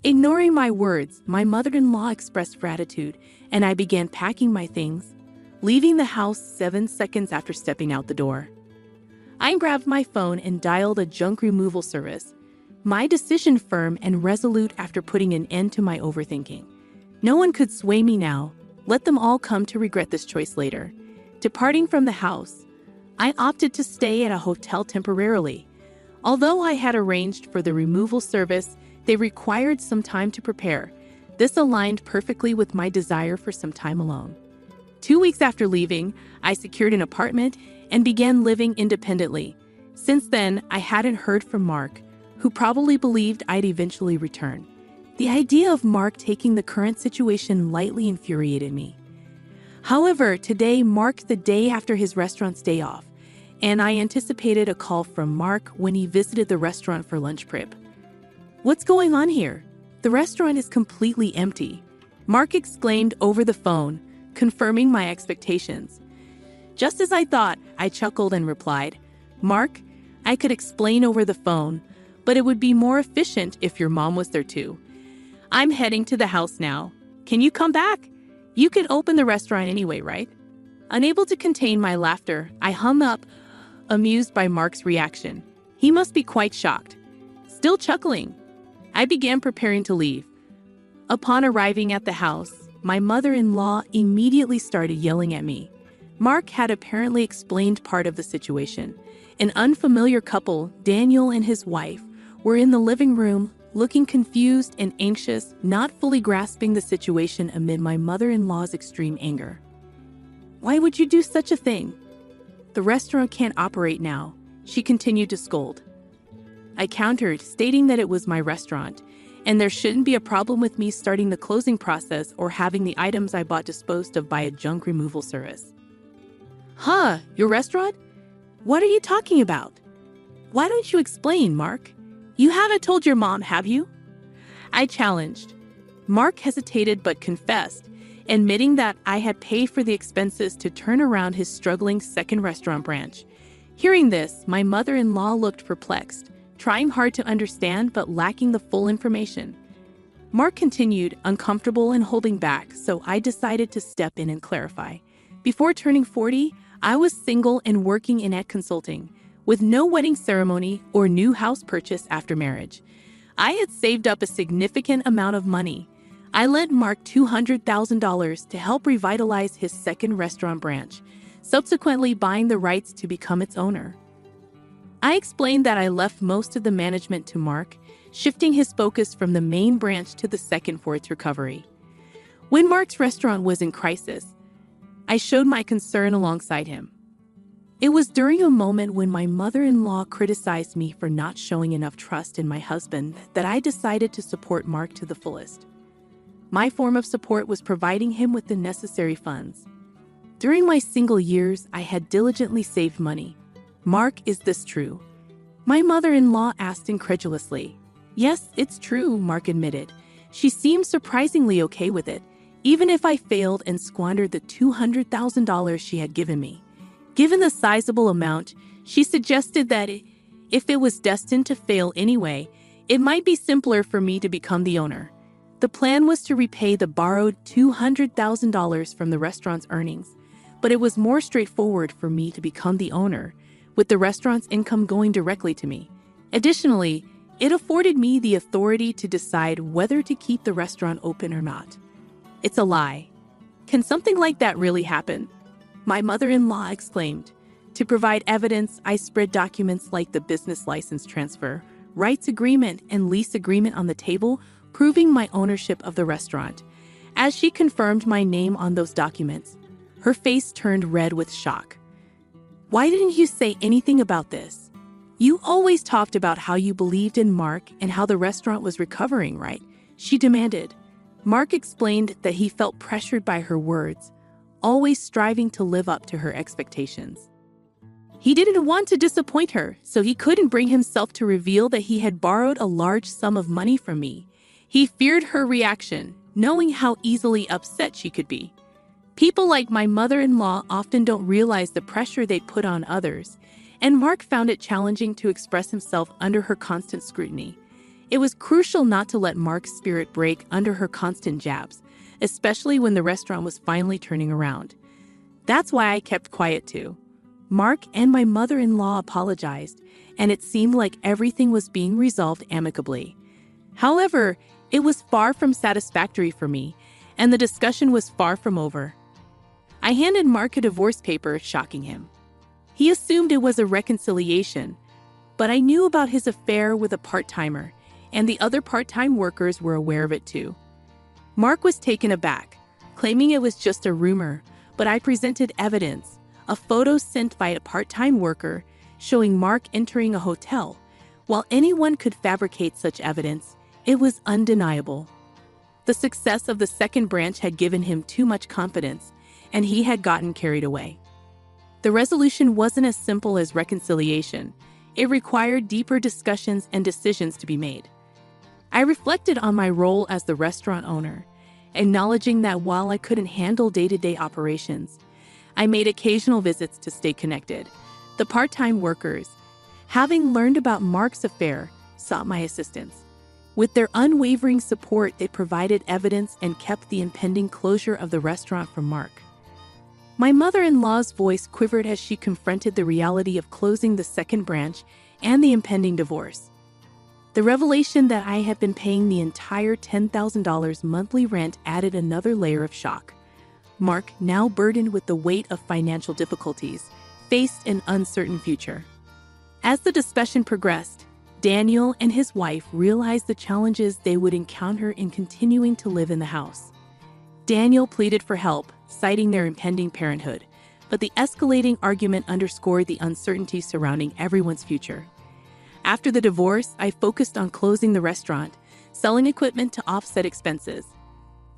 Ignoring my words, my mother-in-law expressed gratitude and I began packing my things, leaving the house 7 seconds after stepping out the door. I grabbed my phone and dialed a junk removal service, my decision firm and resolute after putting an end to my overthinking. No one could sway me now. Let them all come to regret this choice later. Departing from the house, I opted to stay at a hotel temporarily. Although I had arranged for the removal service, they required some time to prepare. This aligned perfectly with my desire for some time alone. 2 weeks after leaving, I secured an apartment and began living independently. Since then, I hadn't heard from Mark, who probably believed I'd eventually return. The idea of Mark taking the current situation lightly infuriated me. However, today marked the day after his restaurant's day off, and I anticipated a call from Mark when he visited the restaurant for lunch prep. "What's going on here? The restaurant is completely empty," Mark exclaimed over the phone, confirming my expectations. Just as I thought, I chuckled and replied, "Mark, I could explain over the phone, but it would be more efficient if your mom was there too. I'm heading to the house now. Can you come back? You could open the restaurant anyway, right?" Unable to contain my laughter, I hung up, amused by Mark's reaction. He must be quite shocked. Still chuckling, I began preparing to leave. Upon arriving at the house, my mother-in-law immediately started yelling at me. Mark had apparently explained part of the situation. An unfamiliar couple, Daniel and his wife, were in the living room, looking confused and anxious, not fully grasping the situation amid my mother-in-law's extreme anger. "Why would you do such a thing? The restaurant can't operate now," she continued to scold. I countered, stating that it was my restaurant, and there shouldn't be a problem with me starting the closing process or having the items I bought disposed of by a junk removal service. "Huh, your restaurant? What are you talking about? Why don't you explain, Mark? You haven't told your mom, have you?" I challenged. Mark hesitated but confessed, admitting that I had paid for the expenses to turn around his struggling second restaurant branch. Hearing this, my mother-in-law looked perplexed, trying hard to understand but lacking the full information. Mark continued, uncomfortable and holding back, so I decided to step in and clarify. Before turning 40, I was single and working in ad consulting, with no wedding ceremony or new house purchase after marriage. I had saved up a significant amount of money. I lent Mark $200,000 to help revitalize his second restaurant branch, subsequently buying the rights to become its owner. I explained that I left most of the management to Mark, shifting his focus from the main branch to the second for its recovery. When Mark's restaurant was in crisis, I showed my concern alongside him. It was during a moment when my mother-in-law criticized me for not showing enough trust in my husband that I decided to support Mark to the fullest. My form of support was providing him with the necessary funds. During my single years, I had diligently saved money. "Mark, is this true?" My mother-in-law asked incredulously. "Yes, it's true," Mark admitted. She seemed surprisingly okay with it, even if I failed and squandered the $200,000 she had given me. Given the sizable amount, she suggested that if it was destined to fail anyway, it might be simpler for me to become the owner. The plan was to repay the borrowed $200,000 from the restaurant's earnings, but it was more straightforward for me to become the owner, with the restaurant's income going directly to me. Additionally, it afforded me the authority to decide whether to keep the restaurant open or not. It's a lie. Can something like that really happen? My mother-in-law exclaimed. To provide evidence, I spread documents like the business license transfer, rights agreement, and lease agreement on the table, proving my ownership of the restaurant. As she confirmed my name on those documents, her face turned red with shock. "Why didn't you say anything about this? You always talked about how you believed in Mark and how the restaurant was recovering, right?" she demanded. Mark explained that he felt pressured by her words, always striving to live up to her expectations. He didn't want to disappoint her, so he couldn't bring himself to reveal that he had borrowed a large sum of money from me. He feared her reaction, knowing how easily upset she could be. People like my mother-in-law often don't realize the pressure they put on others, and Mark found it challenging to express himself under her constant scrutiny. It was crucial not to let Mark's spirit break under her constant jabs. especially when the restaurant was finally turning around. That's why I kept quiet too. Mark and my mother-in-law apologized, and it seemed like everything was being resolved amicably. However, it was far from satisfactory for me, and the discussion was far from over. I handed Mark a divorce paper, shocking him. He assumed it was a reconciliation, but I knew about his affair with a part-timer, and the other part-time workers were aware of it too. Mark was taken aback, claiming it was just a rumor, but I presented evidence, a photo sent by a part-time worker showing Mark entering a hotel. While anyone could fabricate such evidence, it was undeniable. The success of the second branch had given him too much confidence, and he had gotten carried away. The resolution wasn't as simple as reconciliation. It required deeper discussions and decisions to be made. I reflected on my role as the restaurant owner, acknowledging that while I couldn't handle day-to-day operations, I made occasional visits to stay connected. The part-time workers, having learned about Mark's affair, sought my assistance. With their unwavering support, they provided evidence and kept the impending closure of the restaurant from Mark. My mother-in-law's voice quivered as she confronted the reality of closing the second branch and the impending divorce. The revelation that I had been paying the entire $10,000 monthly rent added another layer of shock. Mark, now burdened with the weight of financial difficulties, faced an uncertain future. As the discussion progressed, Daniel and his wife realized the challenges they would encounter in continuing to live in the house. Daniel pleaded for help, citing their impending parenthood, but the escalating argument underscored the uncertainty surrounding everyone's future. After the divorce, I focused on closing the restaurant, selling equipment to offset expenses.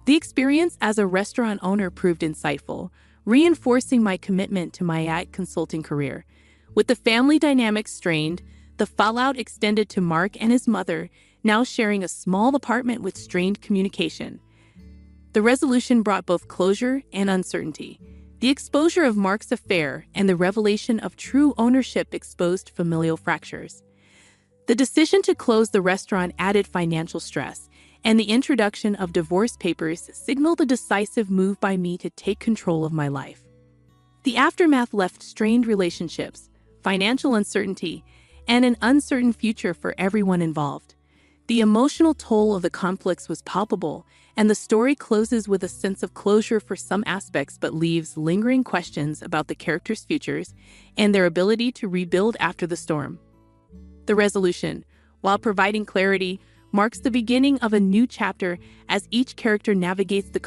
The experience as a restaurant owner proved insightful, reinforcing my commitment to my ad consulting career. With the family dynamics strained, the fallout extended to Mark and his mother, now sharing a small apartment with strained communication. The resolution brought both closure and uncertainty. The exposure of Mark's affair and the revelation of true ownership exposed familial fractures. The decision to close the restaurant added financial stress, and the introduction of divorce papers signaled a decisive move by me to take control of my life. The aftermath left strained relationships, financial uncertainty, and an uncertain future for everyone involved. The emotional toll of the conflicts was palpable, and the story closes with a sense of closure for some aspects but leaves lingering questions about the characters' futures and their ability to rebuild after the storm. The resolution, while providing clarity, marks the beginning of a new chapter as each character navigates the